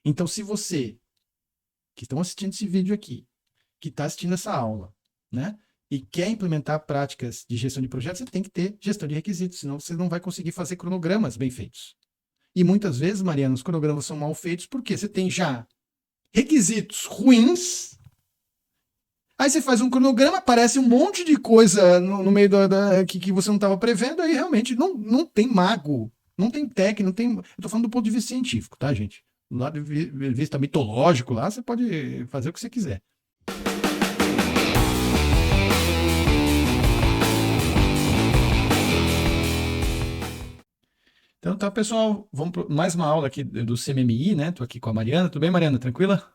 Então, se você, que estão assistindo esse vídeo aqui, que está assistindo essa aula, né? E quer implementar práticas de gestão de projetos, você tem que ter gestão de requisitos, senão você não vai conseguir fazer cronogramas bem feitos. E muitas vezes, Mariana, os cronogramas são mal feitos porque você tem já requisitos ruins. Aí você faz um cronograma, aparece um monte de coisa no meio que você não estava prevendo, aí realmente não tem mago, não tem técnico, não tem. Eu estou falando do ponto de vista científico, tá, gente? Do lado de vista mitológico lá, você pode fazer o que você quiser. Então tá, pessoal, vamos para mais uma aula aqui do CMMI, né? Tô aqui com a Mariana. Tudo bem, Mariana? Tranquila?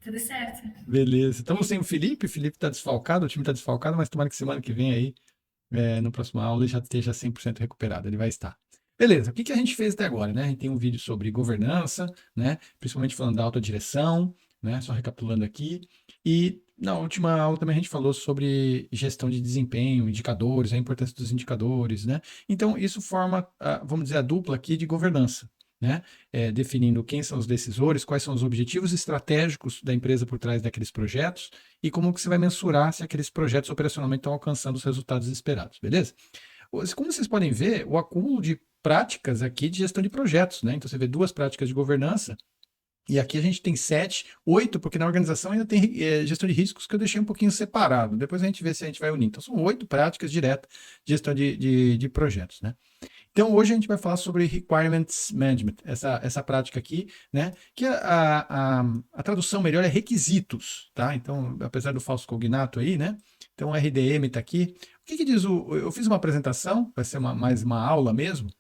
Tudo certo. Beleza. Estamos sem o Felipe tá desfalcado, o time tá desfalcado, mas tomara que semana que vem aí, no próximo aula, ele já esteja 100% recuperado, ele vai estar. Beleza, o que que a gente fez até agora, né? A gente tem um vídeo sobre governança, né? Principalmente falando da autodireção, né? Só recapitulando aqui. E na última aula também a gente falou sobre gestão de desempenho, indicadores, a importância dos indicadores, né? Então, isso forma, vamos dizer, a dupla aqui de governança, né? Definindo quem são os decisores, quais são os objetivos estratégicos da empresa por trás daqueles projetos e como que você vai mensurar se aqueles projetos operacionalmente estão alcançando os resultados esperados, beleza? Como vocês podem ver, o acúmulo de práticas aqui de gestão de projetos, né? Então você vê duas práticas de governança, e aqui a gente tem 7, 8, porque na organização ainda tem gestão de riscos que eu deixei um pouquinho separado. Depois a gente vê se a gente vai unir. Então são 8 práticas diretas de gestão de projetos, né? Então, hoje a gente vai falar sobre Requirements Management, essa prática aqui, né? Que a tradução melhor é requisitos, tá? Então, apesar do falso cognato aí, né? Então, o RDM está aqui. O que que diz o. Eu fiz uma apresentação, vai ser mais uma aula mesmo.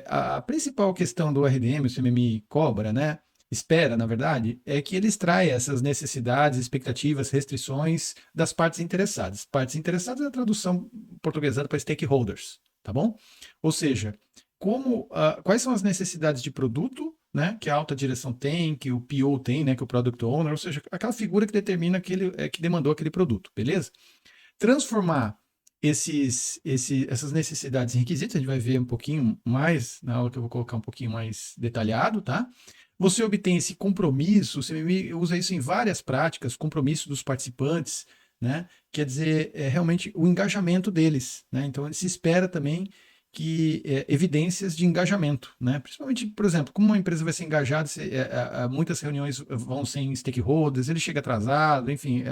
A principal questão do RDM, o CMMI cobra, né? Espera, na verdade, é que ele extrai essas necessidades, expectativas, restrições das partes interessadas. Partes interessadas é a tradução portuguesada para stakeholders, tá bom? Ou seja, quais são as necessidades de produto, né, que a alta direção tem, que o PO tem, né, que o Product Owner, ou seja, aquela figura que determina que demandou aquele produto, beleza? Transformar essas necessidades em requisitos, a gente vai ver um pouquinho mais na aula que eu vou colocar um pouquinho mais detalhado, tá? Você obtém esse compromisso, você usa isso em várias práticas, compromisso dos participantes, né? Quer dizer, é realmente o engajamento deles, né? Então, se espera também que evidências de engajamento, né? Principalmente, por exemplo, como uma empresa vai ser engajada, muitas reuniões vão sem stakeholders, ele chega atrasado, enfim,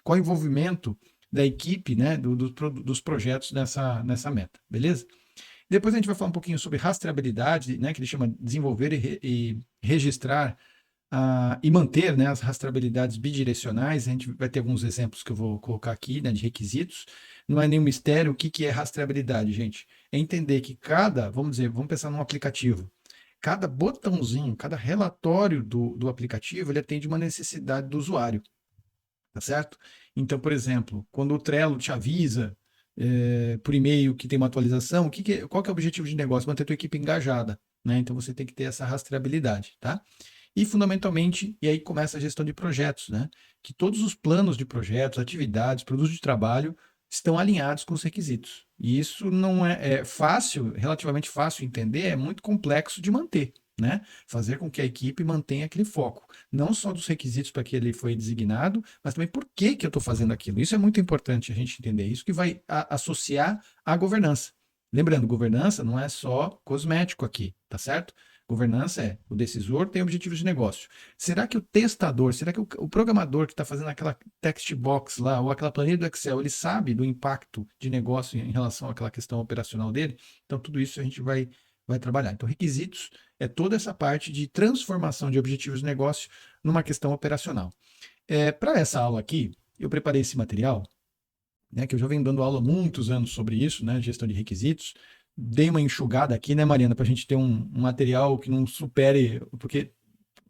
qual o envolvimento da equipe, né, dos projetos nessa meta, beleza? Depois a gente vai falar um pouquinho sobre rastreabilidade, né, que ele chama desenvolver e registrar e manter, né, as rastreabilidades bidirecionais. A gente vai ter alguns exemplos que eu vou colocar aqui, né, de requisitos. Não é nenhum mistério o que que é rastreabilidade, gente. É entender que vamos pensar num aplicativo. Cada botãozinho, cada relatório do aplicativo, ele atende uma necessidade do usuário, tá certo? Então, por exemplo, quando o Trello te avisa por e-mail que tem uma atualização, qual que é o objetivo de negócio? Manter a tua equipe engajada, né? Então você tem que ter essa rastreabilidade, tá? E fundamentalmente, e aí começa a gestão de projetos, né? Que todos os planos de projetos, atividades, produtos de trabalho estão alinhados com os requisitos. E isso não é fácil, relativamente fácil entender, é muito complexo de manter, né? Fazer com que a equipe mantenha aquele foco, não só dos requisitos para que ele foi designado, mas também por que que eu estou fazendo aquilo. Isso é muito importante a gente entender. Isso que vai associar à governança. Lembrando, governança não é só cosmético aqui, tá certo? Governança é o decisor tem objetivos de negócio. Será que o testador, será que o programador que está fazendo aquela text box lá, ou aquela planilha do Excel, ele sabe do impacto de negócio em relação àquela questão operacional dele? Então, tudo isso a gente vai trabalhar. Então, requisitos é toda essa parte de transformação de objetivos de negócio numa questão operacional. Para essa aula aqui, eu preparei esse material, né, que eu já venho dando aula há muitos anos sobre isso, né, gestão de requisitos. Dei uma enxugada aqui, né, Mariana, para a gente ter um material que não supere, porque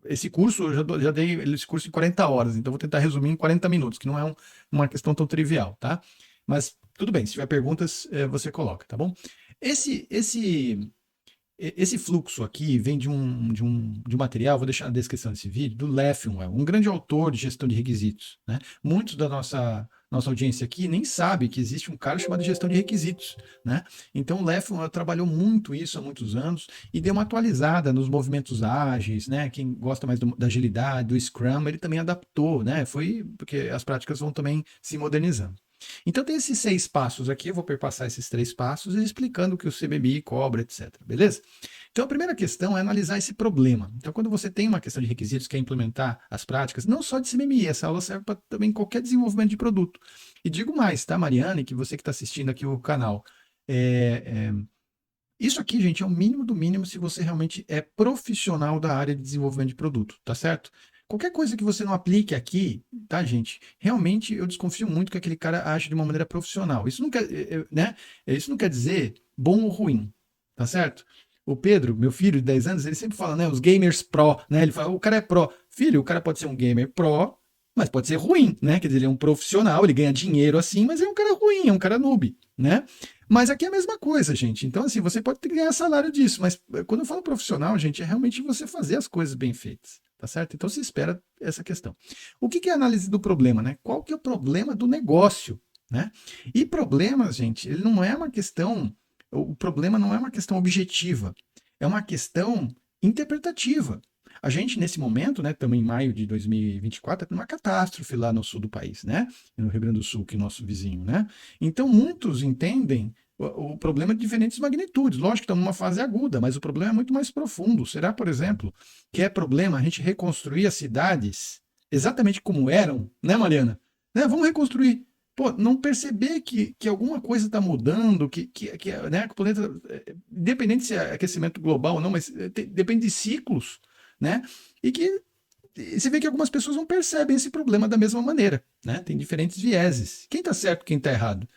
esse curso, já dei esse curso em 40 horas, então vou tentar resumir em 40 minutos, que não é uma questão tão trivial, tá? Mas tudo bem, se tiver perguntas, você coloca, tá bom? Esse esse fluxo aqui vem de um material, vou deixar na descrição desse vídeo, do Leffenwell, um grande autor de gestão de requisitos, né? Muitos da nossa audiência aqui nem sabe que existe um cara chamado gestão de requisitos, né? Então o Leffenwell trabalhou muito isso há muitos anos e deu uma atualizada nos movimentos ágeis, né? Quem gosta mais da agilidade, do Scrum, ele também adaptou, né? Foi porque as práticas vão também se modernizando. Então tem esses 6 passos aqui, eu vou perpassar esses 3 passos e explicando o que o CMMI cobra, etc. Beleza? Então a primeira questão é analisar esse problema. Então quando você tem uma questão de requisitos, quer implementar as práticas, não só de CMMI, essa aula serve para também qualquer desenvolvimento de produto. E digo mais, tá, Mariane, que você que está assistindo aqui o canal, isso aqui, gente, é o mínimo do mínimo se você realmente é profissional da área de desenvolvimento de produto, tá certo? Qualquer coisa que você não aplique aqui, tá, gente? Realmente eu desconfio muito que aquele cara age de uma maneira profissional. Isso não quer, né? Isso não quer dizer bom ou ruim, tá certo? O Pedro, meu filho de 10 anos, ele sempre fala, né? Os gamers pro, né? Ele fala, o cara é pro. Filho, o cara pode ser um gamer pro, mas pode ser ruim, né? Quer dizer, ele é um profissional, ele ganha dinheiro assim, mas é um cara ruim, é um cara noob, né? Mas aqui é a mesma coisa, gente. Então, assim, você pode ganhar salário disso, mas quando eu falo profissional, gente, é realmente você fazer as coisas bem feitas, tá certo? Então, se espera essa questão. O que é a análise do problema, né? Qual que é o problema do negócio, né? E problemas, gente, ele não é uma questão, o problema não é uma questão objetiva, é uma questão interpretativa. A gente, nesse momento, né, estamos em maio de 2024, está uma catástrofe lá no sul do país, né? No Rio Grande do Sul, que é nosso vizinho, né? Então, muitos entendem o problema de diferentes magnitudes. Lógico que estamos numa fase aguda, mas o problema é muito mais profundo. Será, por exemplo, que é problema a gente reconstruir as cidades exatamente como eram, né, Mariana? Né? Vamos reconstruir. Pô, não perceber que alguma coisa está mudando, né, que o planeta, independente se é aquecimento global ou não, mas depende de ciclos, né? E que você vê que algumas pessoas não percebem esse problema da mesma maneira, né? Tem diferentes vieses. Quem está certo, quem está errado.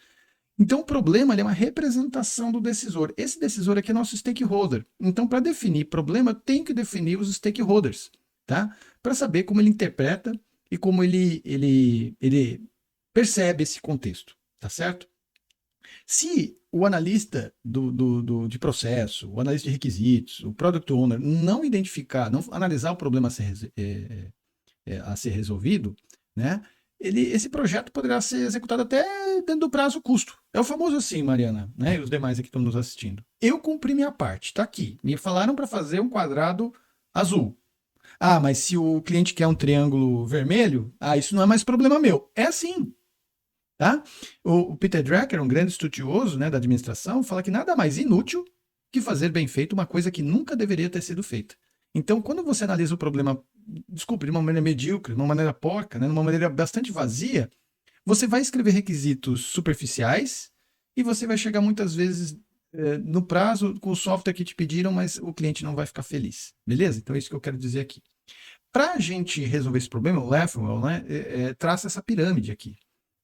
Então, o problema é uma representação do decisor. Esse decisor aqui é nosso stakeholder. Então, para definir problema, eu tenho que definir os stakeholders, tá? Para saber como ele interpreta e como ele percebe esse contexto, tá certo? Se o analista de processo, o analista de requisitos, o product owner não identificar, não analisar o problema a ser resolvido, né? Esse projeto poderá ser executado até dentro do prazo custo. É o famoso assim, Mariana, né? E os demais aqui que estão nos assistindo. Eu cumpri minha parte, está aqui. Me falaram para fazer um quadrado azul. Ah, mas se o cliente quer um triângulo vermelho, isso não é mais problema meu. É assim. Tá? O Peter Drucker, um grande estudioso, né, da administração, fala que nada mais inútil que fazer bem feito uma coisa que nunca deveria ter sido feita. Então, quando você analisa o problema, desculpe, de uma maneira medíocre, de uma maneira porca, né, de uma maneira bastante vazia, você vai escrever requisitos superficiais e você vai chegar muitas vezes no prazo com o software que te pediram, mas o cliente não vai ficar feliz. Beleza? Então é isso que eu quero dizer aqui. Para a gente resolver esse problema, o Leffenwell, né, traça essa pirâmide aqui.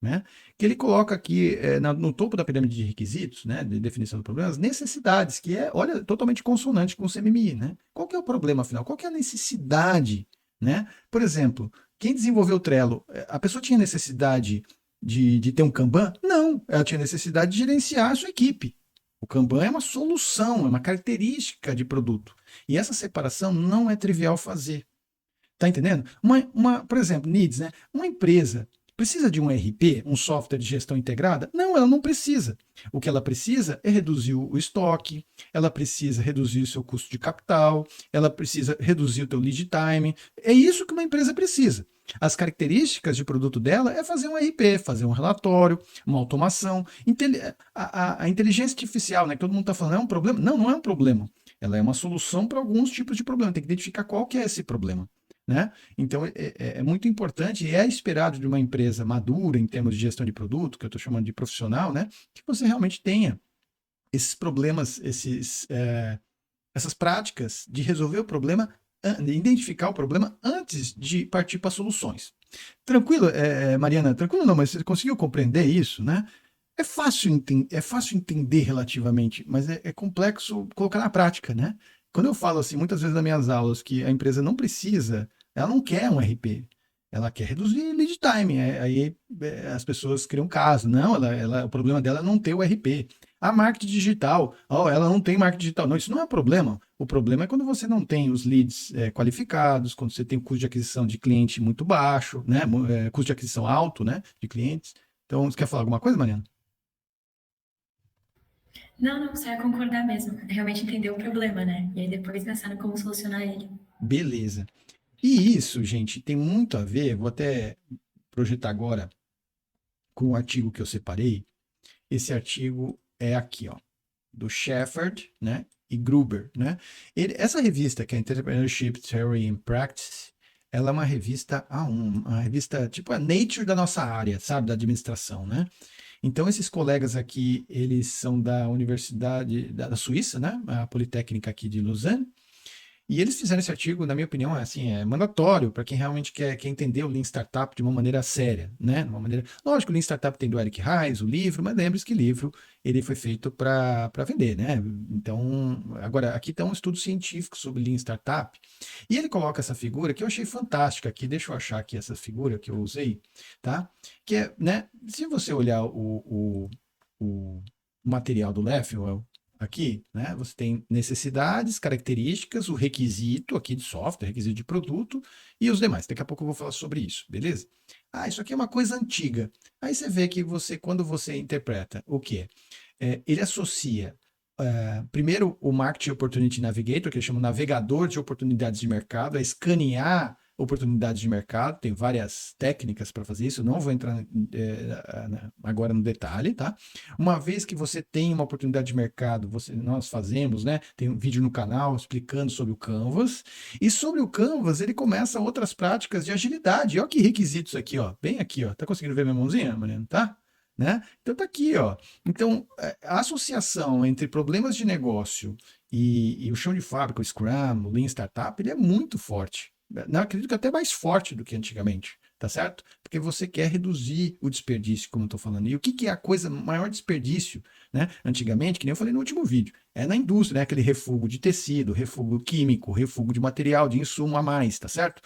Né, que ele coloca aqui no topo da pirâmide de requisitos, né, de definição do problema, as necessidades, que é, olha, totalmente consonante com o CMMI. Né? Qual que é o problema, afinal? Qual que é a necessidade? Né? Por exemplo, quem desenvolveu o Trello, a pessoa tinha necessidade de ter um Kanban? Não, ela tinha necessidade de gerenciar a sua equipe. O Kanban é uma solução, é uma característica de produto. E essa separação não é trivial fazer. Tá entendendo? Por exemplo, needs, né? Uma empresa precisa de um ERP, um software de gestão integrada? Não, ela não precisa. O que ela precisa é reduzir o estoque, ela precisa reduzir o seu custo de capital, ela precisa reduzir o teu lead time. É isso que uma empresa precisa. As características de produto dela é fazer um ERP, fazer um relatório, uma automação. A inteligência artificial, né, que todo mundo está falando, é um problema? Não, não é um problema. Ela é uma solução para alguns tipos de problema. Tem que identificar qual que é esse problema. Né? Então, é muito importante e é esperado de uma empresa madura em termos de gestão de produto, que eu estou chamando de profissional, né? Que você realmente tenha esses problemas, essas práticas de resolver o problema, de identificar o problema antes de partir para soluções. Tranquilo, Mariana? Tranquilo não, mas você conseguiu compreender isso, né? É fácil entender relativamente, mas é complexo colocar na prática, né? Quando eu falo assim, muitas vezes nas minhas aulas, que a empresa não precisa, ela não quer um RP, ela quer reduzir lead time. Aí as pessoas criam caso. Não, o problema dela é não ter o RP. Ah, marketing digital. Oh, ela não tem marketing digital. Não, isso não é um problema. O problema é quando você não tem os leads qualificados, quando você tem o custo de aquisição de cliente muito baixo, né? Custo de aquisição alto, né? De clientes. Então, você quer falar alguma coisa, Mariana? Não, não, só ia concordar mesmo. Realmente entender o problema, né? E aí depois pensar no como solucionar ele. Beleza. E isso, gente, tem muito a ver. Vou até projetar agora com o artigo que eu separei. Esse artigo é aqui, ó, do Shepard, né, e Gruber, né? Essa revista, que é Entrepreneurship Theory and Practice, ela é uma revista A1, uma revista tipo a Nature da nossa área, sabe, da administração, né? Então, esses colegas aqui, eles são da Universidade da Suíça, né? A Politécnica aqui de Lausanne. E eles fizeram esse artigo, na minha opinião, assim, é mandatório para quem realmente quer entender o Lean Startup de uma maneira séria, né? Uma maneira... Lógico, o Lean Startup tem do Eric Ries, o livro, mas lembre-se que livro ele foi feito para vender, né? Então, agora, aqui está um estudo científico sobre Lean Startup, e ele coloca essa figura que eu achei fantástica aqui, deixa eu achar aqui essa figura que eu usei, tá? Que é, né, se você olhar o material do Leffel, aqui, né? Você tem necessidades, características, o requisito aqui de software, requisito de produto e os demais. Daqui a pouco eu vou falar sobre isso, beleza? Ah, isso aqui é uma coisa antiga. Aí você vê que você, quando você interpreta o quê? Ele associa primeiro o Market Opportunity Navigator, que ele chama navegador de oportunidades de mercado, é escanear oportunidades de mercado, tem várias técnicas para fazer isso, não vou entrar agora no detalhe, tá? Uma vez que você tem uma oportunidade de mercado, nós fazemos, né? Tem um vídeo no canal explicando sobre o Canvas, e sobre o Canvas ele começa outras práticas de agilidade. Olha que requisitos aqui, ó, bem aqui, ó. Tá conseguindo ver minha mãozinha, Mariana? Tá? Né? Então tá aqui, ó. Então, a associação entre problemas de negócio e o chão de fábrica, o Scrum, o Lean Startup, ele é muito forte. Eu acredito que até mais forte do que antigamente, tá certo? Porque você quer reduzir o desperdício, como eu estou falando. E o que é a coisa maior desperdício, né? Antigamente, que nem eu falei no último vídeo, é na indústria, né? Aquele refugo de tecido, refugo químico, refugo de material, de insumo a mais, tá certo?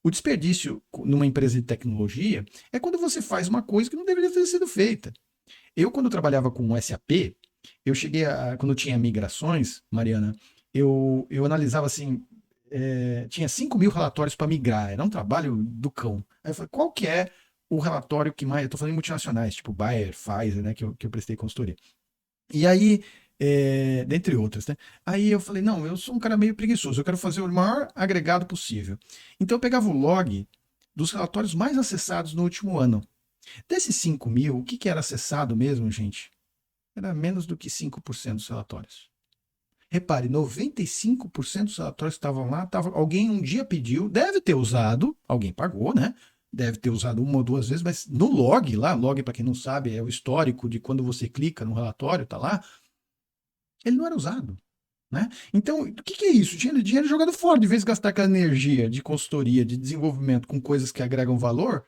O desperdício numa empresa de tecnologia é quando você faz uma coisa que não deveria ter sido feita. Eu, quando trabalhava com o SAP, eu cheguei quando tinha migrações, Mariana, eu analisava assim, tinha 5.000 relatórios para migrar, era um trabalho do cão. Aí eu falei, qual que é o relatório que mais, eu estou falando em multinacionais, tipo Bayer, Pfizer, né, que eu prestei consultoria. E aí, dentre outras, né? Aí eu falei, não, eu sou um cara meio preguiçoso, eu quero fazer o maior agregado possível. Então eu pegava o log dos relatórios mais acessados no último ano. Desses 5.000, o que era acessado mesmo, gente? Era menos do que 5% dos relatórios. Repare, 95% dos relatórios que estavam lá, alguém um dia pediu, deve ter usado, alguém pagou, né? Deve ter usado uma ou duas vezes, mas no log lá, log para quem não sabe, é o histórico de quando você clica no relatório, tá lá, ele não era usado. Né? Então, o que é isso? Dinheiro jogado fora, de vez de gastar aquela energia de consultoria, de desenvolvimento com coisas que agregam valor,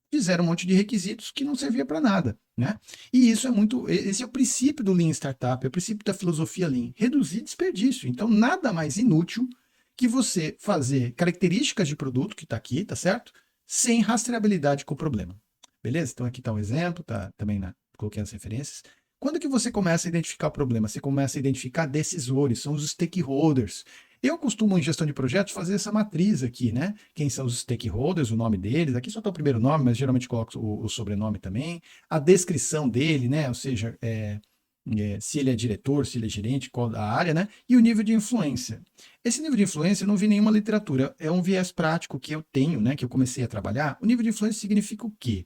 fizeram um monte de requisitos que não servia para nada, né? E isso é muito, esse é o princípio do Lean Startup, é o princípio da filosofia Lean, reduzir desperdício. Então, nada mais inútil que você fazer características de produto que está aqui, tá certo? Sem rastreabilidade com o problema. Beleza? Então aqui está um exemplo, tá também coloquei as referências. Quando que você começa a identificar o problema? Você começa a identificar decisores, são os stakeholders. Eu costumo, em gestão de projetos, fazer essa matriz aqui, né? Quem são os stakeholders, o nome deles. Aqui só está o primeiro nome, mas geralmente coloco o sobrenome também. A descrição dele, né? Ou seja, se ele é diretor, se ele é gerente, qual a área, né? E o nível de influência. Esse nível de influência eu não vi nenhuma literatura. É um viés prático que eu tenho, né? Que eu comecei a trabalhar. O nível de influência significa o quê?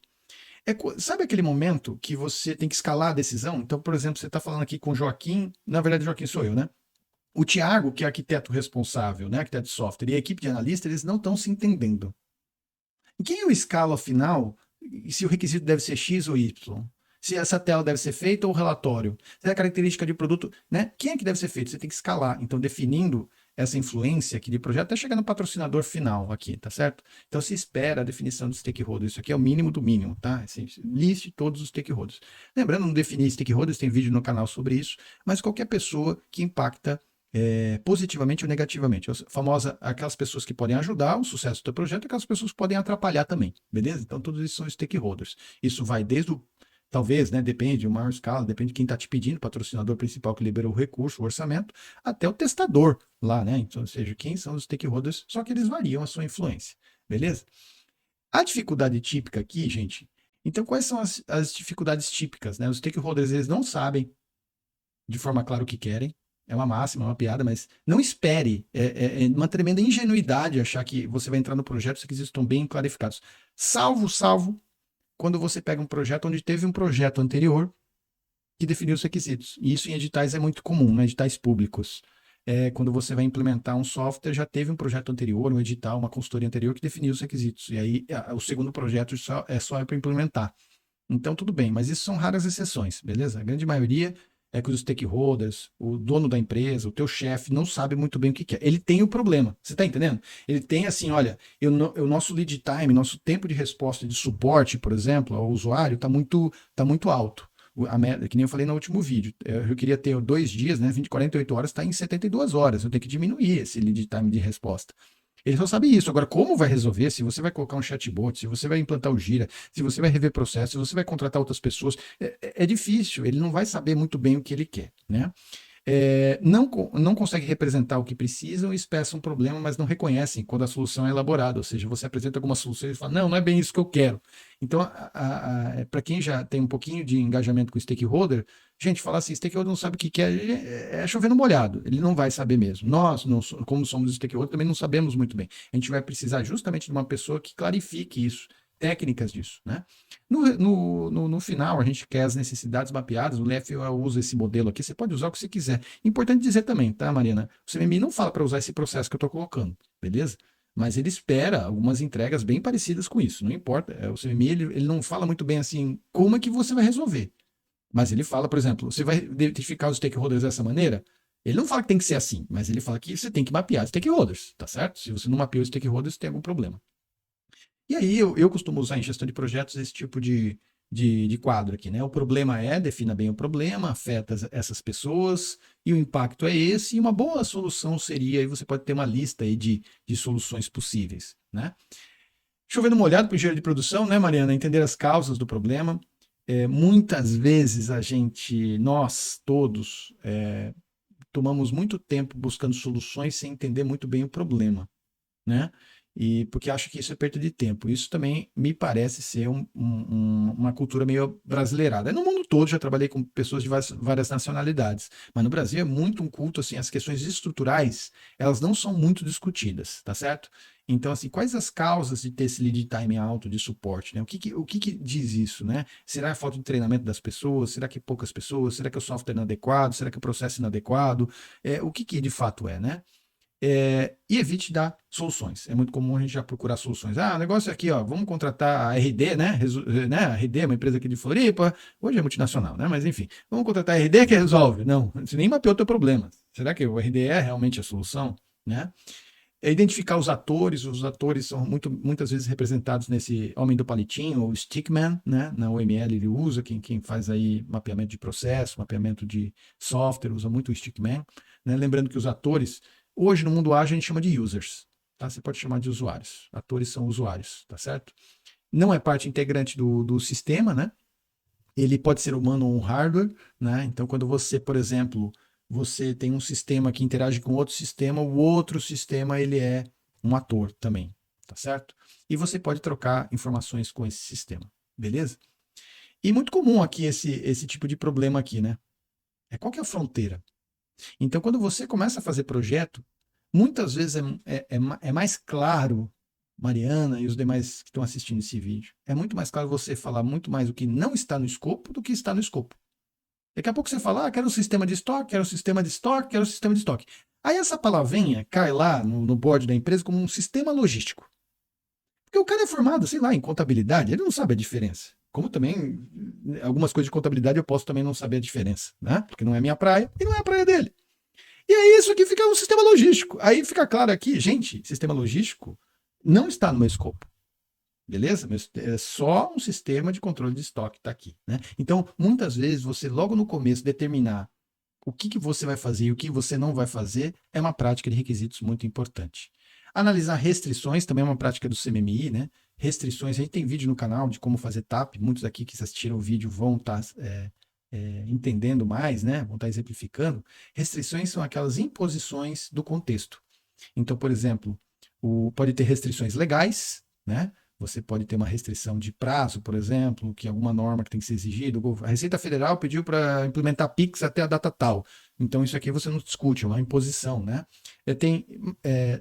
Sabe aquele momento que você tem que escalar a decisão? Então, por exemplo, você está falando aqui com o Joaquim, na verdade, Joaquim sou eu, né? O Tiago, que é arquiteto responsável, né, arquiteto de software, e a equipe de analista, eles não estão se entendendo. Em quem eu escalo, afinal, se o requisito deve ser X ou Y? Se essa tela deve ser feita ou relatório? Se é a característica de produto, né? Quem é que deve ser feito? Você tem que escalar. Então, definindo essa influência aqui de projeto até chegar no patrocinador final aqui, tá certo? Então, se espera a definição de stakeholders. Isso aqui é o mínimo do mínimo, tá? Assim, liste todos os stakeholders. Lembrando, não definir stakeholders, tem vídeo no canal sobre isso, mas qualquer pessoa que impacta positivamente ou negativamente. Famosa, aquelas pessoas que podem ajudar o sucesso do teu projeto, aquelas pessoas que podem atrapalhar também, beleza? Então, todos esses são stakeholders. Isso vai desde o talvez, né, depende de uma maior escala, depende de quem está te pedindo, o patrocinador principal que liberou o recurso, o orçamento, até o testador lá, né? Então, ou seja, quem são os stakeholders, só que eles variam a sua influência, beleza? A dificuldade típica aqui, gente, então quais são as dificuldades típicas, né? Os stakeholders, eles não sabem de forma clara o que querem, é uma máxima, é uma piada, mas não espere, é uma tremenda ingenuidade achar que você vai entrar no projeto, os requisitos estão bem clarificados. Salvo, quando você pega um projeto onde teve um projeto anterior que definiu os requisitos. E isso em editais é muito comum, né? Editais públicos. Quando você vai implementar um software, já teve um projeto anterior, um edital, uma consultoria anterior que definiu os requisitos. E aí o segundo projeto só para implementar. Então, tudo bem, mas isso são raras exceções, beleza? A grande maioria é que os stakeholders, o dono da empresa, o teu chefe, não sabe muito bem o que quer. Ele tem o problema, você está entendendo? Ele tem assim, olha, o nosso lead time, nosso tempo de resposta de suporte, por exemplo, ao usuário, tá muito alto. Que nem eu falei no último vídeo, eu queria ter 2 dias, né? 48 horas, está em 72 horas. Eu tenho que diminuir esse lead time de resposta. Ele só sabe isso. Agora, como vai resolver? Se você vai colocar um chatbot, se você vai implantar o Gira, se você vai rever processo, se você vai contratar outras pessoas, é difícil. Ele não vai saber muito bem o que ele quer, né? Não consegue representar o que precisam e expressam um problema, mas não reconhecem quando a solução é elaborada. Ou seja, você apresenta alguma solução e fala, não é bem isso que eu quero. Então, para quem já tem um pouquinho de engajamento com o stakeholder, gente, falar assim, stakeholder não sabe o que quer, é chover no molhado. Ele não vai saber mesmo. Nós, não, como somos stakeholder, também não sabemos muito bem. A gente vai precisar justamente de uma pessoa que clarifique isso, técnicas disso, né? No final, a gente quer as necessidades mapeadas, o LEFL usa esse modelo aqui, você pode usar o que você quiser. Importante dizer também, tá, Mariana? O CMMI não fala para usar esse processo que eu estou colocando, beleza? Mas ele espera algumas entregas bem parecidas com isso, não importa. O CMMI ele não fala muito bem assim como é que você vai resolver. Mas ele fala, por exemplo, você vai identificar os stakeholders dessa maneira? Ele não fala que tem que ser assim, mas ele fala que você tem que mapear os stakeholders, tá certo? Se você não mapeou os stakeholders, tem algum problema. E aí eu costumo usar em gestão de projetos esse tipo de quadro aqui, né? O problema defina bem o problema, afeta essas pessoas, e o impacto é esse, e uma boa solução seria, aí você pode ter uma lista aí de soluções possíveis, né? Chovendo molhado para o engenheiro de produção, né, Mariana? Entender as causas do problema. Muitas vezes nós todos, tomamos muito tempo buscando soluções sem entender muito bem o problema, né? E porque acho que isso é perda de tempo. Isso também me parece ser uma cultura meio brasileirada. No mundo todo já trabalhei com pessoas de várias nacionalidades, mas no Brasil é muito um culto assim, as questões estruturais, elas não são muito discutidas, tá certo? Então, assim, quais as causas de ter esse lead time alto de suporte, né? O que diz isso, né? Será a falta de treinamento das pessoas? Será que poucas pessoas? Será que o software é inadequado? Será que o processo é inadequado? O que de fato né? E evite dar soluções. É muito comum a gente já procurar soluções. O negócio é aqui, ó, vamos contratar a RD, né? A RD é uma empresa aqui de Floripa, hoje é multinacional, né? Mas enfim, vamos contratar a RD que resolve. Não, você nem mapeou o teu problema. Será que o RD é realmente a solução, né? Identificar os atores são muitas vezes representados nesse homem do palitinho, ou stickman, né? Na OML ele usa, quem faz aí mapeamento de processo, mapeamento de software, usa muito o stickman, né? Lembrando que os atores, hoje no mundo ágil a gente chama de users, tá? Você pode chamar de usuários, atores são usuários, tá certo? Não é parte integrante do sistema, né? Ele pode ser humano ou um hardware, né? Então quando você, por exemplo, você tem um sistema que interage com outro sistema, o outro sistema ele é um ator também, tá certo? E você pode trocar informações com esse sistema, beleza? E muito comum aqui esse tipo de problema aqui, né? Qual que é a fronteira? Então, quando você começa a fazer projeto, muitas vezes é mais claro, Mariana e os demais que estão assistindo esse vídeo, é muito mais claro você falar muito mais o que não está no escopo do que está no escopo. Daqui a pouco você fala, quero um sistema de estoque, quero um sistema de estoque, quero um sistema de estoque. Aí essa palavrinha cai lá no board da empresa como um sistema logístico. Porque o cara é formado, sei lá, em contabilidade, ele não sabe a diferença. Como também, algumas coisas de contabilidade eu posso também não saber a diferença, né? Porque não é minha praia e não é a praia dele. E é isso que fica um sistema logístico. Aí fica claro aqui, gente, sistema logístico não está no meu escopo. Beleza? É só um sistema de controle de estoque está aqui, né? Então, muitas vezes, você logo no começo determinar o que você vai fazer e o que você não vai fazer é uma prática de requisitos muito importante. Analisar restrições também é uma prática do CMMI, né? restrições. A gente tem vídeo no canal de como fazer TAP. Muitos aqui que assistiram o vídeo vão estar entendendo mais, né? Vão estar exemplificando. Restrições são aquelas imposições do contexto. Então, por exemplo, pode ter restrições legais, né? Você pode ter uma restrição de prazo, por exemplo, que é alguma norma que tem que ser exigida. A Receita Federal pediu para implementar PIX até a data tal. Então, isso aqui você não discute, é uma imposição, né? Tem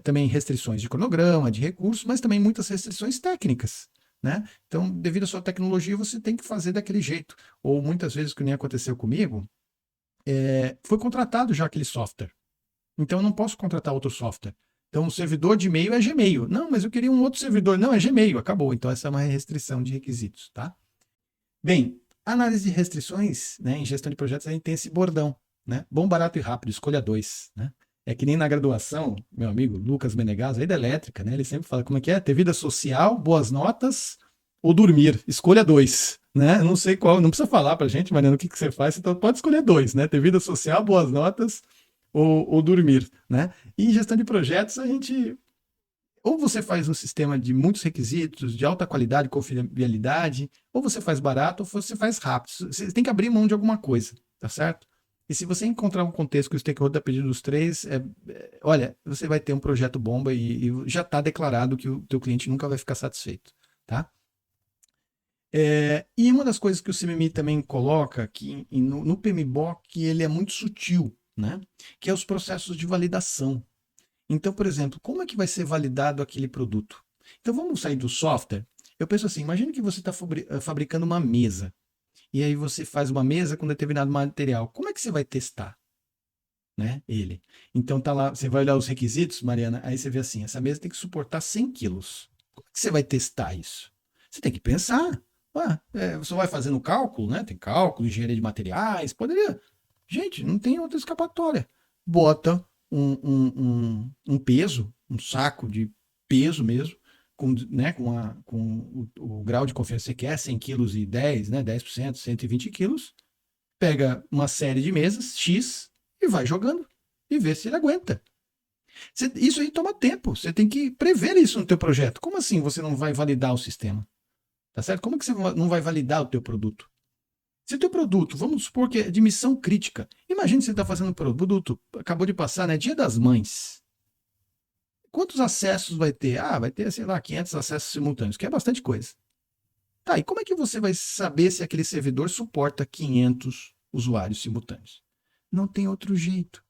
também restrições de cronograma, de recursos, mas também muitas restrições técnicas, né? Então, devido à sua tecnologia, você tem que fazer daquele jeito. Ou muitas vezes, o que nem aconteceu comigo, foi contratado já aquele software. Então, eu não posso contratar outro software. Então, o servidor de e-mail é Gmail. Não, mas eu queria um outro servidor. Não, é Gmail. Acabou. Então, essa é uma restrição de requisitos, tá? Bem, análise de restrições, né? Em gestão de projetos, a gente tem esse bordão, né? Bom, barato e rápido, escolha dois, né? É que nem na graduação, meu amigo Lucas Menegas, aí da elétrica, né? Ele sempre fala como é que é? Ter vida social, boas notas ou dormir. Escolha dois, né? Não sei qual, não precisa falar pra gente, Mariana, o que você faz, então pode escolher dois, né? Ter vida social, boas notas ou dormir, né? E em gestão de projetos, a gente ou você faz um sistema de muitos requisitos, de alta qualidade, confiabilidade, ou você faz barato, ou você faz rápido. Você tem que abrir mão de alguma coisa, tá certo? E se você encontrar um contexto que o stakeholder está pedindo os três, olha, você vai ter um projeto bomba e já está declarado que o teu cliente nunca vai ficar satisfeito, tá? E uma das coisas que o CMMI também coloca aqui no PMBOK, ele é muito sutil, né? Que é os processos de validação. Então, por exemplo, como é que vai ser validado aquele produto? Então, vamos sair do software. Eu penso assim, imagine que você está fabricando uma mesa. E aí você faz uma mesa com determinado material. Como é que você vai testar, né, ele? Então, tá lá, você vai olhar os requisitos, Mariana, aí você vê assim, essa mesa tem que suportar 100 quilos. Como é que você vai testar isso? Você tem que pensar. Você vai fazendo cálculo, né? Tem cálculo, engenharia de materiais, poderia. Gente, não tem outra escapatória. Bota um peso, um saco de peso mesmo, né, com o grau de confiança que você quer, 100 quilos e 10, né, 10%, 120 quilos, pega uma série de mesas, X, e vai jogando, e vê se ele aguenta. Isso aí toma tempo, você tem que prever isso no teu projeto. Como assim você não vai validar o sistema? Tá certo? Como que você não vai validar o teu produto? Se o teu produto, vamos supor que é de missão crítica, imagine que você está fazendo um produto, acabou de passar, né, Dia das Mães. Quantos acessos vai ter? Vai ter, sei lá, 500 acessos simultâneos, que é bastante coisa. Tá, e como é que você vai saber se aquele servidor suporta 500 usuários simultâneos? Não tem outro jeito.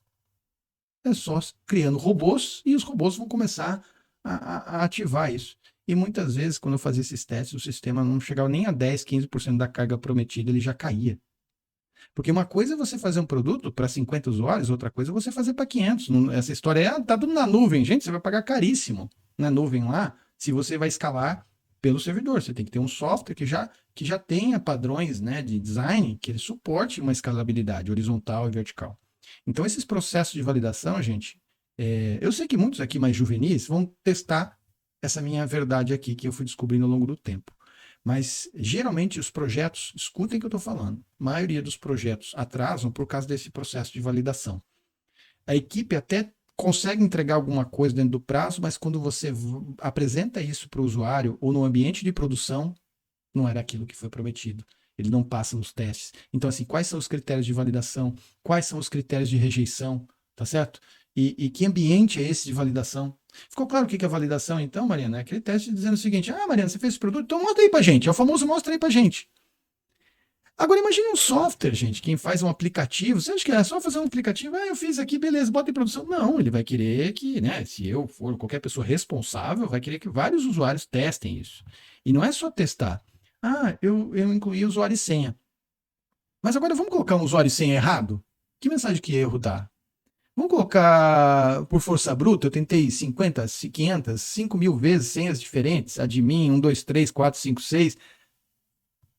É só criando robôs e os robôs vão começar a ativar isso. E muitas vezes, quando eu fazia esses testes, o sistema não chegava nem a 10, 15% da carga prometida, ele já caía. Porque uma coisa é você fazer um produto para 50 usuários, outra coisa é você fazer para 500. Essa história tá tudo na nuvem, gente, você vai pagar caríssimo na nuvem lá, se você vai escalar pelo servidor. Você tem que ter um software que já tenha padrões, né, de design que ele suporte uma escalabilidade horizontal e vertical. Então, esses processos de validação, gente, eu sei que muitos aqui mais juvenis vão testar essa minha verdade aqui que eu fui descobrindo ao longo do tempo. Mas, geralmente, os projetos, escutem o que eu estou falando, a maioria dos projetos atrasam por causa desse processo de validação. A equipe até consegue entregar alguma coisa dentro do prazo, mas quando você apresenta isso para o usuário ou no ambiente de produção, não era aquilo que foi prometido. Ele não passa nos testes. Então, assim, quais são os critérios de validação? Quais são os critérios de rejeição? Tá certo? E que ambiente é esse de validação? Ficou claro o que é validação, então, Mariana? É aquele teste dizendo o seguinte: Mariana, você fez esse produto? Então mostra aí pra gente. É o famoso mostra aí pra gente. Agora, imagine um software, gente, quem faz um aplicativo. Você acha que é só fazer um aplicativo? Eu fiz aqui, beleza, bota em produção. Não, ele vai querer que, né, se eu for qualquer pessoa responsável, vai querer que vários usuários testem isso. E não é só testar. Eu incluí usuário e senha. Mas agora vamos colocar um usuário e senha errado? Que mensagem que erro dá? Vamos colocar por força bruta, eu tentei 50, 500, 5 mil vezes senhas diferentes, admin, 1, 2, 3, 4, 5, 6.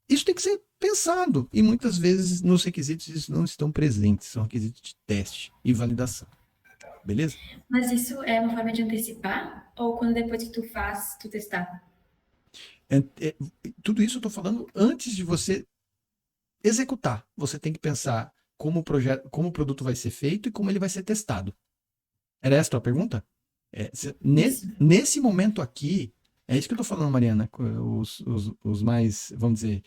Isso tem que ser pensado. E muitas vezes nos requisitos isso não estão presentes. São requisitos de teste e validação. Beleza? Mas isso é uma forma de antecipar? Ou quando depois que tu faz, tu testar? Tudo isso eu estou falando antes de você executar. Você tem que pensar como o produto vai ser feito e como ele vai ser testado. Era essa a tua pergunta? Isso. Nesse momento aqui, É isso que eu tô falando, Mariana. Os mais, vamos dizer,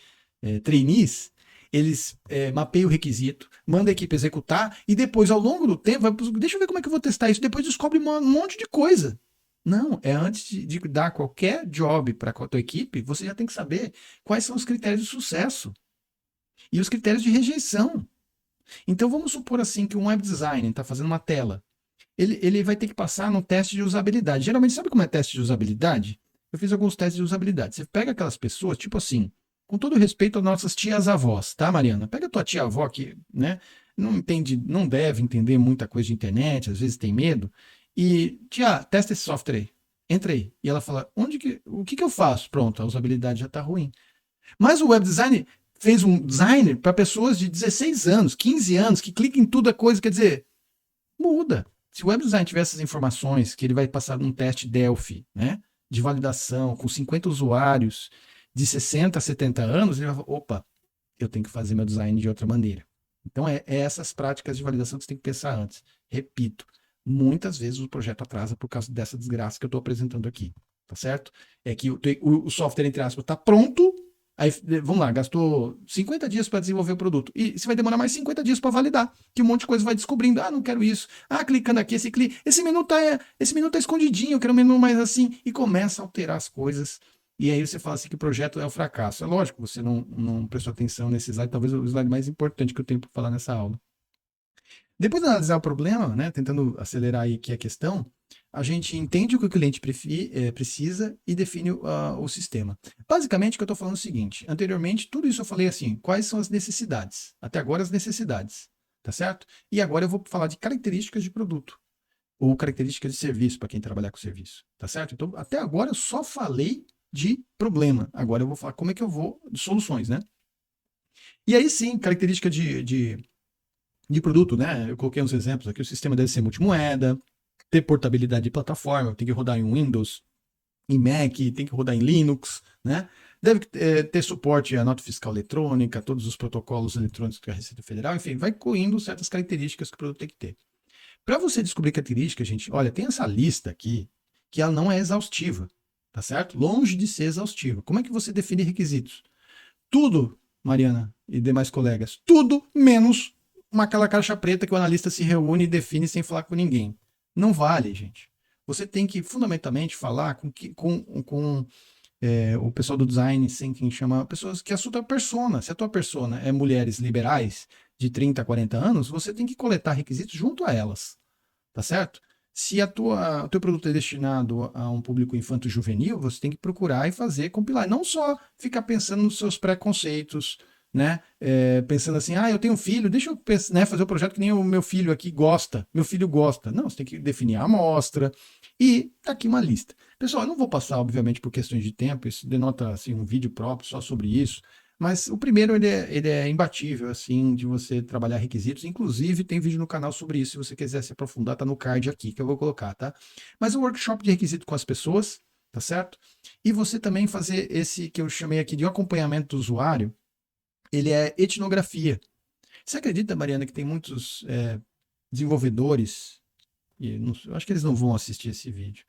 trainees, eles mapeiam o requisito, mandam a equipe executar e depois, ao longo do tempo, deixa eu ver como é que eu vou testar isso. Depois descobre um monte de coisa. Não, é antes de dar qualquer job para a tua equipe, você já tem que saber quais são os critérios de sucesso e os critérios de rejeição. Então vamos supor assim que um web designer está fazendo uma tela. Ele vai ter que passar no teste de usabilidade. Geralmente, sabe como é teste de usabilidade? Eu fiz alguns testes de usabilidade. Você pega aquelas pessoas, tipo assim, com todo respeito às nossas tias-avós, tá, Mariana? Pega a tua tia-avó que, né, não entende, não deve entender muita coisa de internet, às vezes tem medo, e, tia, testa esse software aí. Entra aí. E ela fala, o que eu faço? Pronto, a usabilidade já está ruim. Mas o web design fez um designer para pessoas de 16 anos, 15 anos, que clicam em tudo a coisa, quer dizer, muda. Se o web design tiver essas informações, que ele vai passar num teste Delphi, né, de validação, com 50 usuários de 60 a 70 anos, ele vai falar, opa, eu tenho que fazer meu design de outra maneira. Então, é essas práticas de validação que você tem que pensar antes. Repito, muitas vezes o projeto atrasa por causa dessa desgraça que eu estou apresentando aqui, tá certo? É que o software, entre aspas, está pronto, aí, vamos lá, gastou 50 dias para desenvolver o produto. E você vai demorar mais 50 dias para validar. Que um monte de coisa vai descobrindo. Ah, não quero isso. Ah, clicando aqui, esse menu tá escondidinho, eu quero um menu mais assim. E começa a alterar as coisas. E aí você fala assim que o projeto é um fracasso. É lógico, você não prestou atenção nesse slide, talvez o slide mais importante que eu tenho para falar nessa aula. Depois de analisar o problema, né, tentando acelerar aí aqui a questão, a gente entende o que o cliente precisa e define o sistema. Basicamente, o que eu estou falando é o seguinte: anteriormente, tudo isso eu falei assim, quais são as necessidades? Até agora, as necessidades, tá certo? E agora eu vou falar de características de produto, ou características de serviço, para quem trabalhar com serviço, tá certo? Então, até agora eu só falei de problema, agora eu vou falar como é que eu vou, de soluções, né? E aí sim, característica de produto, né? Eu coloquei uns exemplos aqui, o sistema deve ser multimoeda, ter portabilidade de plataforma, tem que rodar em Windows, em Mac, tem que rodar em Linux, né? Deve ter suporte à nota fiscal eletrônica, todos os protocolos eletrônicos da Receita Federal, enfim, vai incluindo certas características que o produto tem que ter. Para você descobrir características, gente, olha, tem essa lista aqui que ela não é exaustiva, tá certo? Longe de ser exaustiva. Como é que você define requisitos? Tudo, Mariana e demais colegas, tudo menos aquela caixa preta que o analista se reúne e define sem falar com ninguém. Não vale, gente. Você tem que, fundamentalmente, falar com o pessoal do design thinking, chama pessoas que é a sua persona. Se a tua persona é mulheres liberais de 30 a 40 anos, você tem que coletar requisitos junto a elas, tá certo? Se o teu produto é destinado a um público infanto-juvenil, você tem que procurar e fazer compilar. Não só ficar pensando nos seus preconceitos, né? Pensando assim, eu tenho um filho, deixa eu né, fazer o projeto que nem o meu filho aqui gosta. Meu filho gosta. Não, você tem que definir a amostra. E tá aqui uma lista. Pessoal, eu não vou passar, obviamente, por questões de tempo, isso denota assim, um vídeo próprio só sobre isso. Mas o primeiro, ele é imbatível, assim, de você trabalhar requisitos. Inclusive, tem vídeo no canal sobre isso, se você quiser se aprofundar, tá no card aqui, que eu vou colocar, tá? Mas o workshop de requisito com as pessoas, tá certo? E você também fazer esse que eu chamei aqui de acompanhamento do usuário, ele é etnografia. Você acredita, Mariana, que tem muitos desenvolvedores, e eu acho que eles não vão assistir esse vídeo,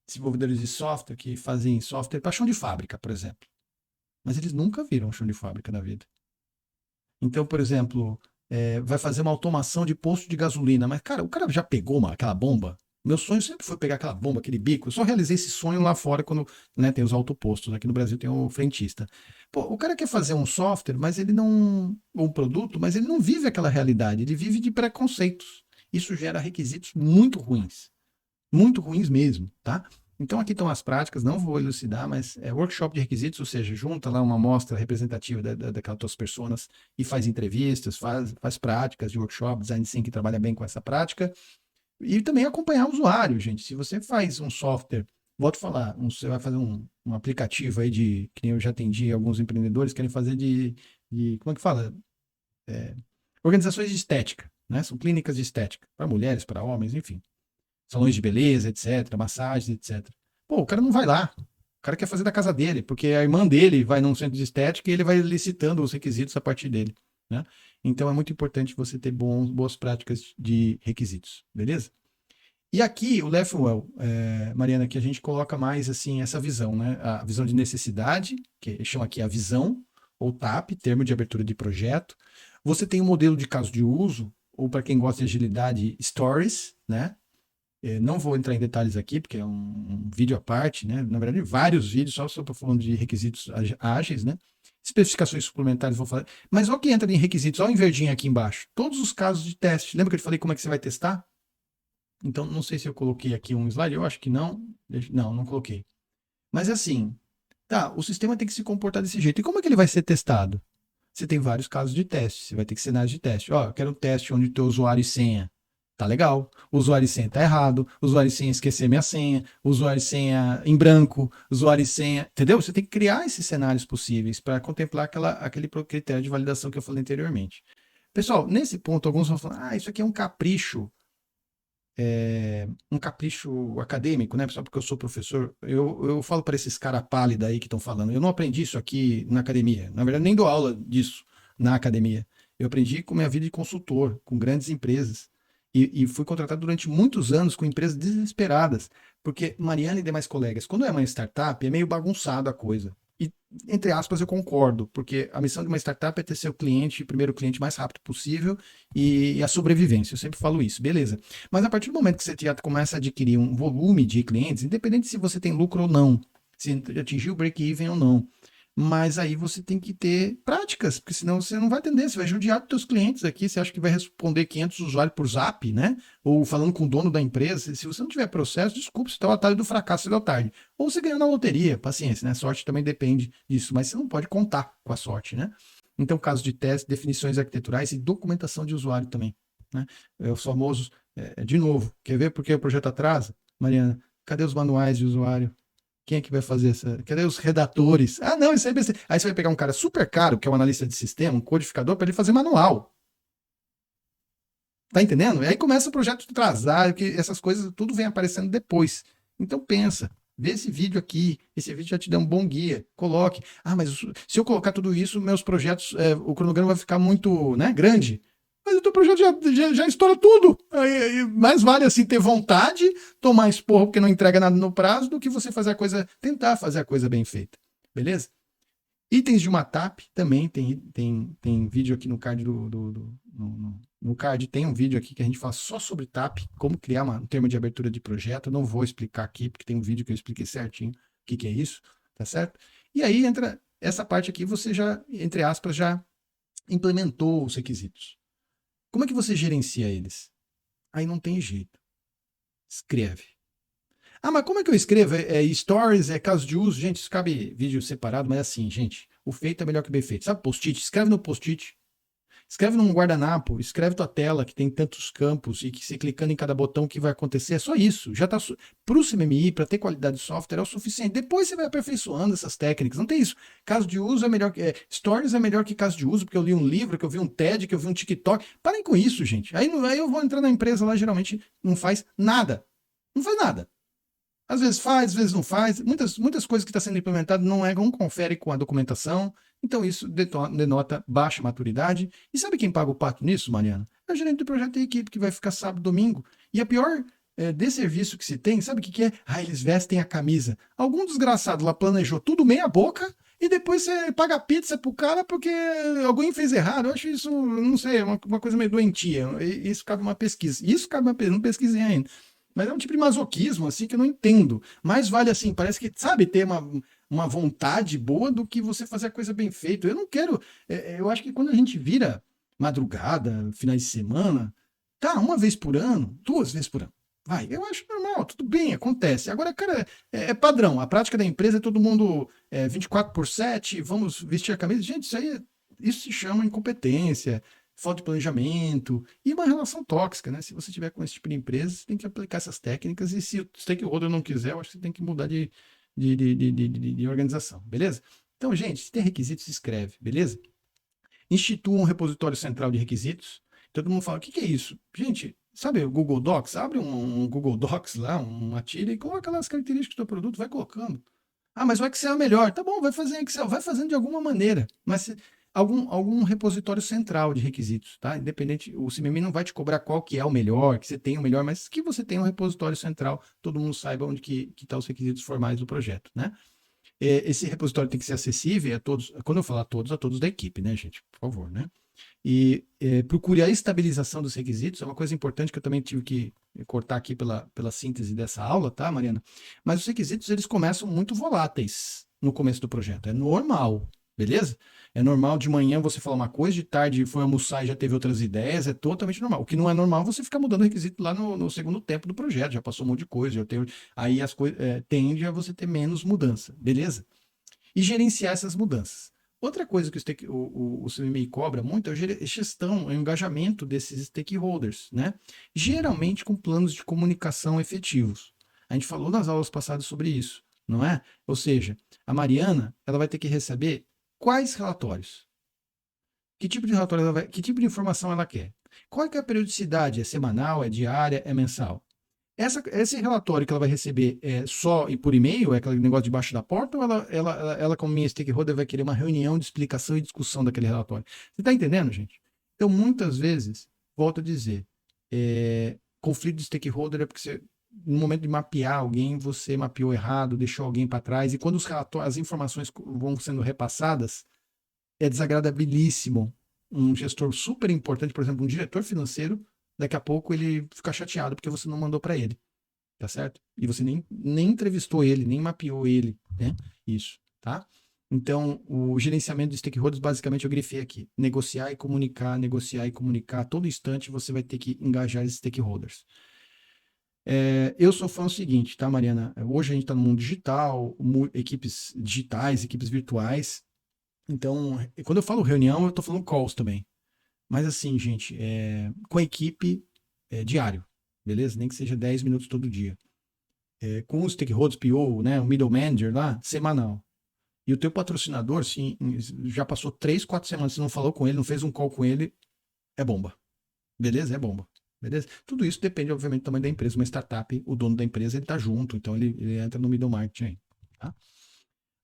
desenvolvedores de software que fazem software para chão de fábrica, por exemplo. Mas eles nunca viram um chão de fábrica na vida. Então, por exemplo, vai fazer uma automação de posto de gasolina. Mas, cara, o cara já pegou aquela bomba? Meu sonho sempre foi pegar aquela bomba, aquele bico. Eu só realizei esse sonho lá fora quando, né, tem os autopostos. Aqui no Brasil tem o frentista. Pô, o cara quer fazer um software, mas ele não. Um produto, mas ele não vive aquela realidade. Ele vive de preconceitos. Isso gera requisitos muito ruins. Muito ruins mesmo, tá? Então aqui estão as práticas, não vou elucidar, mas é workshop de requisitos, ou seja, junta lá uma amostra representativa daquelas tuas personas e faz entrevistas, faz práticas de workshop, design thinking que trabalha bem com essa prática, e também acompanhar o usuário, gente. Se você faz um software, volto a falar, você vai fazer um aplicativo aí que nem eu já atendi alguns empreendedores querem fazer como é que fala? Organizações de estética, né? São clínicas de estética, para mulheres, para homens, enfim salões de beleza, etc., massagens, etc. Pô, o cara não vai lá. O cara quer fazer da casa dele, porque a irmã dele vai num centro de estética e ele vai licitando os requisitos a partir dele, né? Então é muito importante você ter boas práticas de requisitos, beleza? E aqui, o Leffwell, Mariana, que a gente coloca mais assim essa visão, né? A visão de necessidade, que chama aqui a visão, ou TAP, termo de abertura de projeto. Você tem o modelo de caso de uso, ou para quem gosta de agilidade, stories, né? Não vou entrar em detalhes aqui, porque é um vídeo à parte, né? Na verdade, vários vídeos, só estou falando de requisitos ágeis, né? Especificações suplementares, vou falar. Mas olha o que entra em requisitos, olha o em verdinho aqui embaixo. Todos os casos de teste. Lembra que eu te falei como é que você vai testar? Então, não sei se eu coloquei aqui um slide, eu acho que não. Não, não coloquei. Mas assim, tá, o sistema tem que se comportar desse jeito. E como é que ele vai ser testado? Você tem vários casos de teste, você vai ter que cenários de teste. Ó, eu quero um teste onde o teu usuário e senha tá legal, o usuário e senha tá errado, o usuário e senha esquecer minha senha, o usuário e senha em branco, o usuário e senha, entendeu? Você tem que criar esses cenários possíveis para contemplar aquele critério de validação que eu falei anteriormente. Pessoal, nesse ponto, alguns vão falar, isso aqui é um capricho acadêmico, né? Só porque eu sou professor, eu falo para esses caras pálidos aí que estão falando. Eu não aprendi isso aqui na academia. Na verdade, nem dou aula disso na academia. Eu aprendi com minha vida de consultor, com grandes empresas. E fui contratado durante muitos anos com empresas desesperadas. Porque Mariana e demais colegas, quando é uma startup, é meio bagunçado a coisa. E, entre aspas, eu concordo, porque a missão de uma startup é ter seu cliente, primeiro cliente, mais rápido possível e a sobrevivência. Eu sempre falo isso, beleza. Mas a partir do momento que você já começa a adquirir um volume de clientes, independente se você tem lucro ou não, se atingir o break-even ou não, mas aí você tem que ter práticas, porque senão você não vai atender, você vai judiar dos seus clientes aqui, você acha que vai responder 500 usuários por zap, né? Ou falando com o dono da empresa, se você não tiver processo, desculpa, você está o atalho do fracasso cedo ou tarde. Ou você ganha na loteria, paciência, né? Sorte também depende disso, mas você não pode contar com a sorte, né? Então, caso de teste, definições arquiteturais e documentação de usuário também, né? Os famosos, de novo, quer ver por que o projeto atrasa? Mariana, cadê os manuais de usuário? Quem é que vai fazer essa? Cadê os redatores? Ah, não, isso aí é besteira. Aí você vai pegar um cara super caro, que é um analista de sistema, um codificador, para ele fazer manual. Tá entendendo? E aí começa o projeto a atrasar, que essas coisas tudo vem aparecendo depois. Então pensa, vê esse vídeo aqui, esse vídeo já te dá um bom guia. Coloque. Ah, mas se eu colocar tudo isso, meus projetos, o cronograma vai ficar muito, né, grande. Mas o teu projeto já estoura tudo. Aí, mais vale assim ter vontade, tomar esporro porque não entrega nada no prazo, do que você fazer a coisa, tentar fazer a coisa bem feita. Beleza? Itens de uma TAP também tem vídeo aqui no card no card tem um vídeo aqui que a gente fala só sobre TAP, como criar um termo de abertura de projeto. Não vou explicar aqui, porque tem um vídeo que eu expliquei certinho o que é isso, tá certo? E aí entra essa parte aqui, você já, entre aspas, já implementou os requisitos. Como é que você gerencia eles? Aí não tem jeito. Escreve. Ah, mas como é que eu escrevo? Stories, é caso de uso? Gente, isso cabe vídeo separado, mas assim, gente, o feito é melhor que o bem feito. Sabe post-it? Escreve no post-it. Escreve num guardanapo, escreve tua tela que tem tantos campos e que você clicando em cada botão o que vai acontecer, é só isso. Já tá para o CMMI, para ter qualidade de software é o suficiente. Depois você vai aperfeiçoando essas técnicas. Não tem isso. Caso de uso é melhor que stories é melhor que caso de uso, porque eu li um livro, que eu vi um TED, que eu vi um TikTok. Parem com isso, gente. Aí eu vou entrar na empresa lá, geralmente não faz nada. Não faz nada. Às vezes faz, às vezes não faz. Muitas coisas que estão sendo implementadas não confere com a documentação. Então, isso denota baixa maturidade. E sabe quem paga o pato nisso, Mariana? É o gerente do projeto e a equipe, que vai ficar sábado, domingo. E a pior desserviço que se tem, sabe o que é? Ah, eles vestem a camisa. Algum desgraçado lá planejou tudo meia boca e depois você paga pizza pro cara porque alguém fez errado. Eu acho isso, não sei, uma coisa meio doentia. Isso cabe uma pesquisa. Isso cabe uma pesquisa, não pesquisei ainda. Mas é um tipo de masoquismo, assim, que eu não entendo. Mais vale, assim, parece que, sabe, ter uma vontade boa do que você fazer a coisa bem feita. Eu não quero. Eu acho que quando a gente vira madrugada, finais de semana, tá, uma vez por ano, 2 vezes por ano. Vai, eu acho normal, tudo bem, acontece. Agora, cara, é padrão. A prática da empresa é todo mundo 24/7, vamos vestir a camisa. Gente, isso se chama incompetência, falta de planejamento e uma relação tóxica, né? Se você tiver com esse tipo de empresa, você tem que aplicar essas técnicas e se o stakeholder não quiser, eu acho que você tem que mudar de organização, beleza? Então, gente, se tem requisitos, se escreve, beleza? Institua um repositório central de requisitos. Todo mundo fala, o que é isso? Gente, sabe o Google Docs? Abre um Google Docs lá, uma tira e coloca lá as características do produto, vai colocando. Ah, mas o Excel é melhor. Tá bom, vai fazer em Excel, vai fazendo de alguma maneira. Mas algum repositório central de requisitos, tá? Independente, o CMMI não vai te cobrar qual que é o melhor, que você tem o melhor, mas que você tenha um repositório central, todo mundo saiba onde que estão os requisitos formais do projeto, né? Esse repositório tem que ser acessível a todos, quando eu falar a todos da equipe, né, gente? Por favor, né? E procure a estabilização dos requisitos, é uma coisa importante que eu também tive que cortar aqui pela síntese dessa aula, tá, Mariana? Mas os requisitos, eles começam muito voláteis no começo do projeto, é normal, beleza? É normal de manhã você falar uma coisa, de tarde foi almoçar e já teve outras ideias, é totalmente normal. O que não é normal é você ficar mudando o requisito lá no segundo tempo do projeto, já passou um monte de coisa, aí as coisas tende a você ter menos mudança, beleza? E gerenciar essas mudanças. Outra coisa que o CMMI cobra muito é a gestão, o engajamento desses stakeholders, né? Geralmente com planos de comunicação efetivos. A gente falou nas aulas passadas sobre isso, não é? Ou seja, a Mariana, ela vai ter que receber quais relatórios? Que tipo de relatório que tipo de informação ela quer? Qual é a periodicidade? É semanal, é diária, é mensal? Esse relatório que ela vai receber só e por e-mail, é aquele negócio debaixo da porta, ou ela, como minha stakeholder, vai querer uma reunião de explicação e discussão daquele relatório? Você está entendendo, gente? Então, muitas vezes, volto a dizer, conflito de stakeholder é porque você, no momento de mapear alguém, você mapeou errado, deixou alguém para trás, e quando as informações vão sendo repassadas, é desagradabilíssimo. Um gestor super importante, por exemplo, um diretor financeiro, daqui a pouco ele fica chateado porque você não mandou para ele, tá certo? E você nem entrevistou ele, nem mapeou ele, né? Isso, tá? Então, o gerenciamento de stakeholders, basicamente, eu grifei aqui. Negociar e comunicar, negociar e comunicar. A todo instante você vai ter que engajar esses stakeholders. Eu sou fã do seguinte, tá, Mariana? Hoje a gente está no mundo digital, equipes digitais, equipes virtuais. Então, quando eu falo reunião, eu estou falando calls também. Mas assim, gente, com a equipe diário, beleza? Nem que seja 10 minutos todo dia. Com os stakeholders, PO, né, o middle manager lá, semanal. E o teu patrocinador, sim, já passou 3, 4 semanas, você não falou com ele, não fez um call com ele, é bomba. Beleza? É bomba. Beleza? Tudo isso depende, obviamente, do tamanho da empresa. Uma startup, o dono da empresa, ele tá junto, então ele entra no middle market aí. Tá?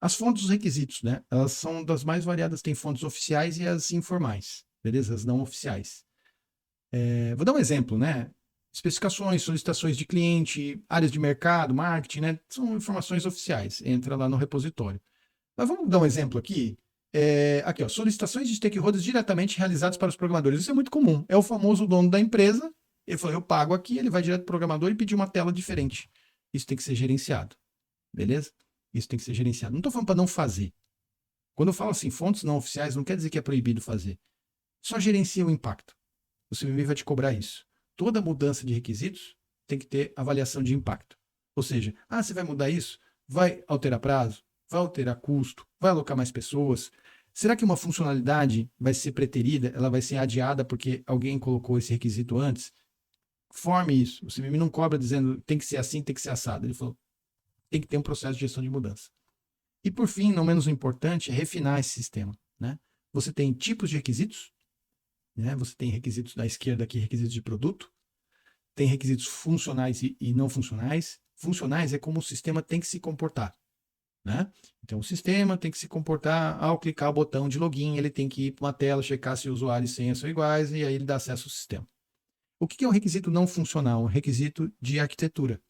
As fontes dos requisitos, né? Elas são das mais variadas, tem fontes oficiais e as informais, beleza? As não oficiais. Vou dar um exemplo, né? Especificações, solicitações de cliente, áreas de mercado, marketing, né? São informações oficiais. Entra lá no repositório. Mas vamos dar um exemplo aqui. Aqui, ó, solicitações de stakeholders diretamente realizadas para os programadores. Isso é muito comum. É o famoso dono da empresa. Ele falou, eu pago aqui, ele vai direto para o programador e pedir uma tela diferente. Isso tem que ser gerenciado. Beleza? Isso tem que ser gerenciado. Não estou falando para não fazer. Quando eu falo assim, fontes não oficiais, não quer dizer que é proibido fazer. Só gerencia o impacto. O CMMI vai te cobrar isso. Toda mudança de requisitos tem que ter avaliação de impacto. Ou seja, você vai mudar isso? Vai alterar prazo? Vai alterar custo? Vai alocar mais pessoas? Será que uma funcionalidade vai ser preterida? Ela vai ser adiada porque alguém colocou esse requisito antes? Forme isso. O CMMI não cobra dizendo tem que ser assim, tem que ser assado. Ele falou tem que ter um processo de gestão de mudança. E por fim, não menos importante, é refinar esse sistema. Né? Você tem tipos de requisitos, né? Você tem requisitos da esquerda aqui, requisitos de produto, tem requisitos funcionais e não funcionais. Funcionais é como o sistema tem que se comportar. Né? Então, o sistema tem que se comportar ao clicar o botão de login, ele tem que ir para uma tela, checar se usuário e senha são iguais, e aí ele dá acesso ao sistema. O que é um requisito não funcional? Um requisito de arquitetura.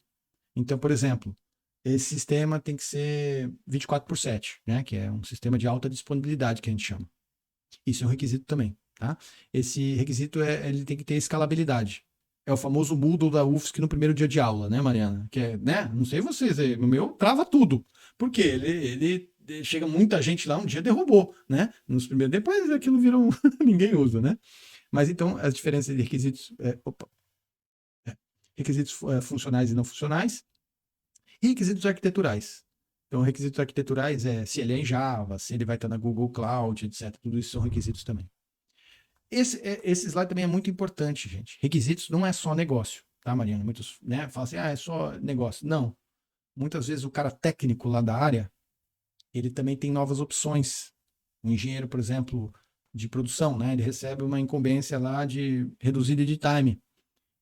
Então, por exemplo, esse sistema tem que ser 24/7, né? Que é um sistema de alta disponibilidade que a gente chama. Isso é um requisito também. Tá? Esse requisito ele tem que ter escalabilidade. É o famoso Moodle da UFSC no primeiro dia de aula, né, Mariana? Que é, né? Não sei vocês, o meu trava tudo. Por quê? Ele chega muita gente lá, um dia derrubou, né? Nos primeiros, depois aquilo virou ninguém usa, né? Mas então as diferenças de requisitos, requisitos funcionais e não funcionais, e requisitos arquiteturais. Então, requisitos arquiteturais é se ele é em Java, se ele vai estar na Google Cloud, etc. Tudo isso são requisitos também. Esse slide também é muito importante, gente. Requisitos não é só negócio, tá, Mariana? Muitos falam assim, é só negócio. Não. Muitas vezes o cara técnico lá da área, ele também tem novas opções. O engenheiro, por exemplo, de produção, né? Ele recebe uma incumbência lá de reduzida de time.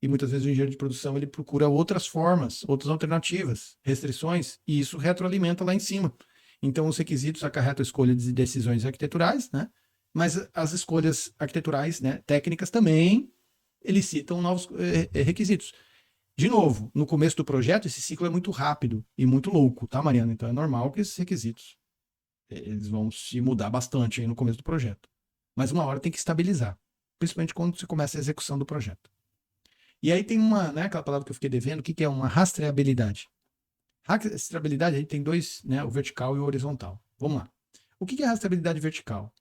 E muitas vezes o engenheiro de produção ele procura outras formas, outras alternativas, restrições, e isso retroalimenta lá em cima. Então, os requisitos acarretam a escolha de decisões arquiteturais, né? mas as escolhas arquiteturais, né, técnicas também elicitam novos requisitos. De novo, no começo do projeto, esse ciclo é muito rápido e muito louco, tá, Mariana? Então é normal que esses requisitos eles vão se mudar bastante aí no começo do projeto. Mas uma hora tem que estabilizar, principalmente quando você começa a execução do projeto. E aí tem uma, né, aquela palavra que eu fiquei devendo, o que é uma rastreabilidade? Rastreabilidade, a gente tem dois, né, o vertical e o horizontal. Vamos lá. O que é rastreabilidade vertical?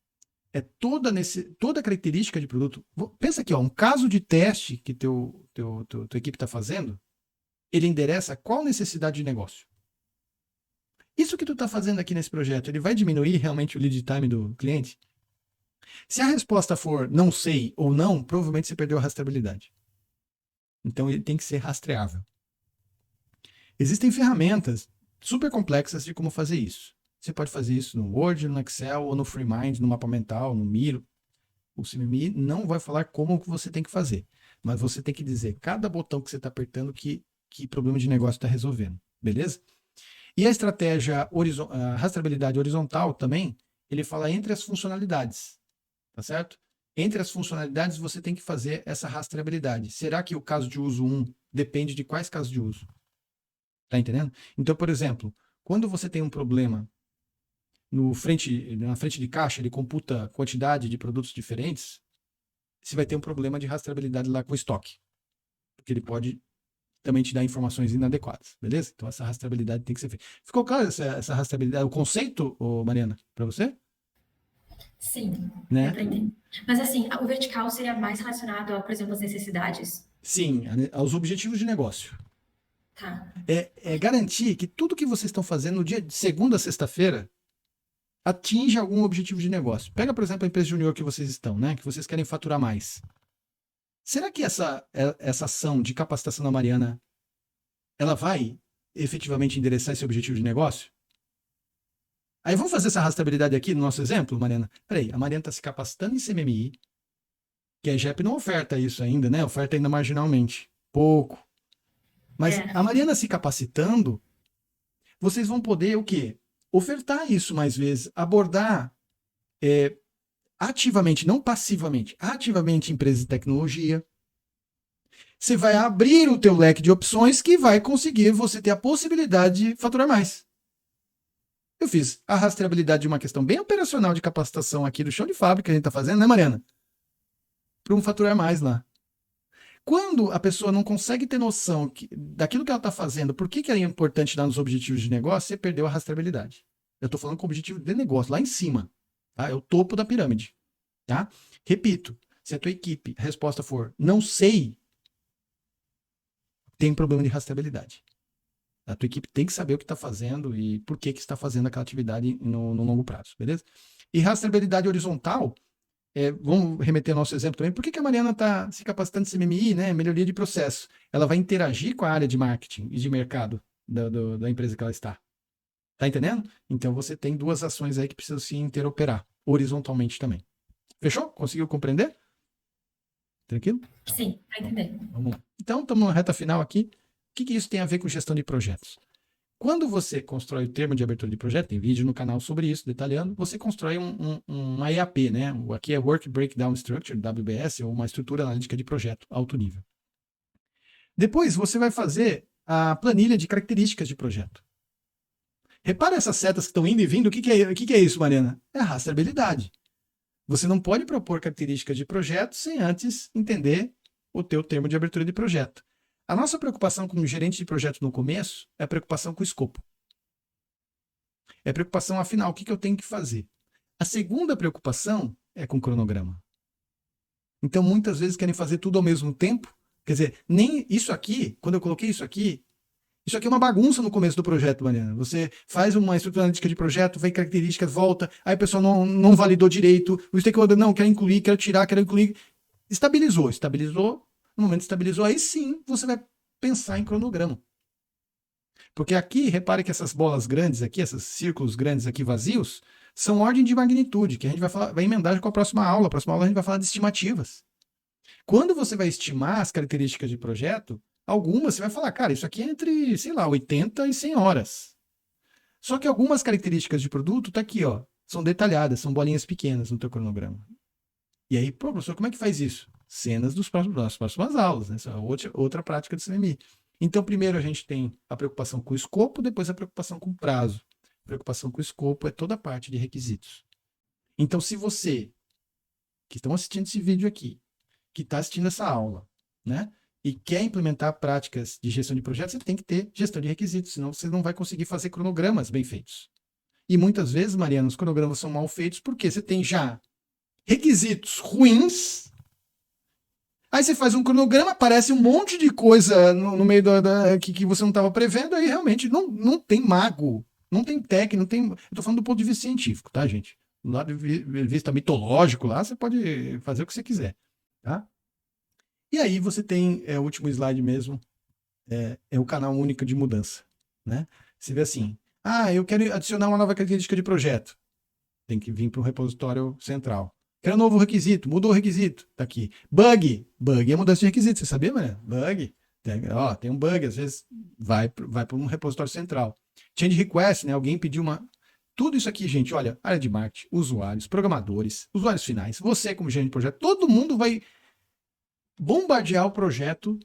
É toda característica de produto. Pensa aqui, ó, um caso de teste que tua equipe está fazendo, ele endereça qual necessidade de negócio. Isso que tu está fazendo aqui nesse projeto, ele vai diminuir realmente o lead time do cliente? Se a resposta for não sei ou não, provavelmente você perdeu a rastreabilidade. Então ele tem que ser rastreável. Existem ferramentas super complexas de como fazer isso. Você pode fazer isso no Word, no Excel, ou no FreeMind, no mapa mental, no Miro. O CMMI não vai falar como que você tem que fazer, mas você tem que dizer cada botão que você está apertando que problema de negócio está resolvendo, beleza? E a estratégia a rastreabilidade horizontal também, ele fala entre as funcionalidades, tá certo? Entre as funcionalidades você tem que fazer essa rastreabilidade. Será que o caso de uso 1 depende de quais casos de uso? Tá entendendo? Então, por exemplo, quando você tem um problema na frente de caixa, ele computa quantidade de produtos diferentes, você vai ter um problema de rastreabilidade lá com o estoque. Porque ele pode também te dar informações inadequadas, beleza? Então essa rastreabilidade tem que ser feita. Ficou claro essa rastreabilidade, o conceito, Mariana, para você? Sim, Né? deu para entender. Mas assim, o vertical seria mais relacionado a, por exemplo, as necessidades? Sim, aos objetivos de negócio. Tá. É garantir que tudo que vocês estão fazendo no dia de segunda a sexta-feira atinja algum objetivo de negócio. Pega, por exemplo, a empresa junior que vocês estão, né? Que vocês querem faturar mais. Será que essa ação de capacitação da Mariana, ela vai efetivamente endereçar esse objetivo de negócio? Aí vamos fazer essa rastreabilidade aqui no nosso exemplo, Mariana? Peraí, a Mariana está se capacitando em CMMI, que a IGEP não oferta isso ainda, né? Oferta ainda marginalmente. Pouco. Mas a Mariana se capacitando, vocês vão poder o quê? Ofertar isso mais vezes, abordar ativamente, não passivamente, ativamente empresas de tecnologia. Você vai abrir o teu leque de opções que vai conseguir você ter a possibilidade de faturar mais. Eu fiz a rastreabilidade de uma questão bem operacional de capacitação aqui do chão de fábrica que a gente está fazendo, né, Mariana? Para um faturar mais lá. Quando a pessoa não consegue ter noção daquilo que ela está fazendo, por que é importante dar nos objetivos de negócio, você perdeu a rastreabilidade. Eu estou falando com o objetivo de negócio, lá em cima. Tá? É o topo da pirâmide. Tá? Repito, se a tua equipe, a resposta for não sei, tem um problema de rastreabilidade. A tua equipe tem que saber o que está fazendo e por que está fazendo aquela atividade no longo prazo, beleza? E rastreabilidade horizontal, vamos remeter ao nosso exemplo também. Por que a Mariana está se capacitando em CMMI, né? Melhoria de processo. Ela vai interagir com a área de marketing e de mercado da empresa que ela está. Tá entendendo? Então você tem duas ações aí que precisam se interoperar horizontalmente também. Fechou? Conseguiu compreender? Tranquilo? Sim, para entender. Vamos lá. Então, estamos na reta final aqui. O que isso tem a ver com gestão de projetos? Quando você constrói o termo de abertura de projeto, tem vídeo no canal sobre isso, detalhando, você constrói uma EAP, né? Aqui é Work Breakdown Structure, WBS, ou uma estrutura analítica de projeto, alto nível. Depois, você vai fazer a planilha de características de projeto. Repara essas setas que estão indo e vindo. O que é isso, Mariana? É a rastreabilidade. Você não pode propor características de projeto sem antes entender o teu termo de abertura de projeto. A nossa preocupação como gerente de projeto no começo é a preocupação com o escopo. É a preocupação, afinal, o que eu tenho que fazer? A segunda preocupação é com o cronograma. Então, muitas vezes querem fazer tudo ao mesmo tempo. Quer dizer, nem isso aqui, quando eu coloquei isso aqui é uma bagunça no começo do projeto, Mariana. Você faz uma estrutura analítica de projeto, vem características, volta, aí a pessoa não validou direito, o stakeholder não, quer incluir, quer tirar, quer incluir. Estabilizou. No momento que estabilizou, aí sim você vai pensar em cronograma. Porque aqui, repare que essas bolas grandes aqui, esses círculos grandes aqui vazios, são ordem de magnitude, que a gente vai emendar com a próxima aula. A próxima aula a gente vai falar de estimativas. Quando você vai estimar as características de projeto, algumas você vai falar, cara, isso aqui é entre, sei lá, 80 e 100 horas. Só que algumas características de produto tá aqui, ó, são detalhadas, são bolinhas pequenas no teu cronograma. E aí, pô, professor, como é que faz isso? Cenas das próximas aulas, né? Essa é outra prática de CMI. Então, primeiro a gente tem a preocupação com o escopo, depois a preocupação com o prazo. A preocupação com o escopo é toda a parte de requisitos. Então, se você, que estão assistindo esse vídeo aqui, que está assistindo essa aula, né? E quer implementar práticas de gestão de projetos, você tem que ter gestão de requisitos, senão você não vai conseguir fazer cronogramas bem feitos. E muitas vezes, Mariana, os cronogramas são mal feitos porque você tem já requisitos ruins. Aí você faz um cronograma, aparece um monte de coisa no meio que você não estava prevendo, aí realmente não tem mago, não tem técnico, não tem. Eu estou falando do ponto de vista científico, tá, gente? Do lado de vista mitológico lá, você pode fazer o que você quiser, tá? E aí você tem, o último slide mesmo, é o canal único de mudança, né? Você vê assim, eu quero adicionar uma nova característica de projeto. Tem que vir para o repositório central. Quero um novo requisito, mudou o requisito, tá aqui. Bug é mudança de requisito, você sabia, mano? Bug, tem um bug, às vezes vai para um repositório central. Change request, né? Alguém pediu uma... Tudo isso aqui, gente, olha, área de marketing, usuários, programadores, usuários finais, você como gerente de projeto, todo mundo vai bombardear o projeto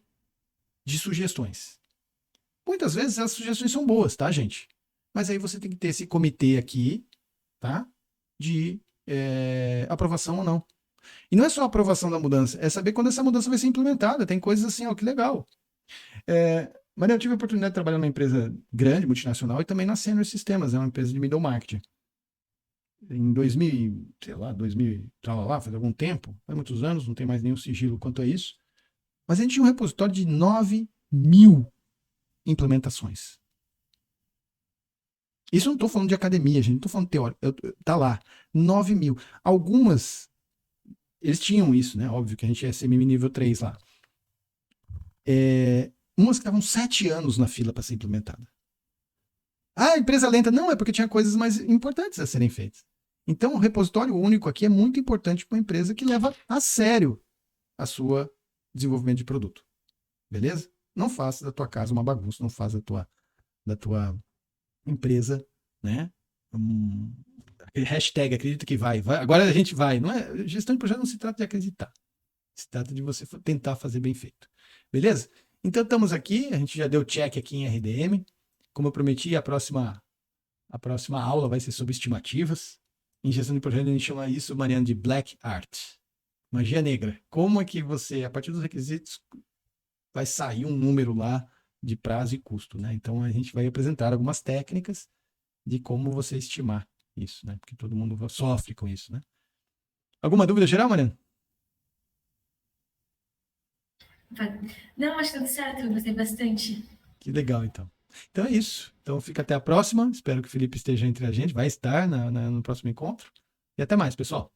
de sugestões. Muitas vezes as sugestões são boas, tá, gente? Mas aí você tem que ter esse comitê aqui, tá? De aprovação ou não. E não é só a aprovação da mudança, é saber quando essa mudança vai ser implementada. Tem coisas assim, ó, que legal. Mas eu tive a oportunidade de trabalhar numa empresa grande, multinacional, e também na Senior Sistemas, é uma empresa de middle marketing. Em 2000, sei lá, 2000, faz algum tempo, faz muitos anos, não tem mais nenhum sigilo quanto a isso. Mas a gente tinha um repositório de 9.000 implementações. Isso eu não estou falando de academia, gente, não estou falando teórico. Tá lá, 9.000. Algumas, eles tinham isso, né? Óbvio que a gente é CMM nível 3 lá. Umas que estavam 7 anos na fila para ser implementada. Empresa lenta. Não, é porque tinha coisas mais importantes a serem feitas. Então, o repositório único aqui é muito importante para uma empresa que leva a sério a sua desenvolvimento de produto. Beleza? Não faça da tua casa uma bagunça, não faça da tua empresa, né? Hashtag acredito que vai. Agora a gente vai. Não é, gestão de projeto não se trata de acreditar. Se trata de você tentar fazer bem feito. Beleza? Então estamos aqui, a gente já deu check aqui em RDM. Como eu prometi, a próxima aula vai ser sobre estimativas. Em gestão de projeto a gente chama isso, Mariana, de Black Art. Magia negra. Como é que você, a partir dos requisitos, vai sair um número lá de prazo e custo, né? Então a gente vai apresentar algumas técnicas de como você estimar isso, né? Porque todo mundo sofre com isso, né? Alguma dúvida geral, Mariana? Não, acho tudo certo, eu gostei bastante. Que legal, então. Então é isso. Então fica até a próxima. Espero que o Felipe esteja entre a gente. Vai estar no próximo encontro. E até mais, pessoal.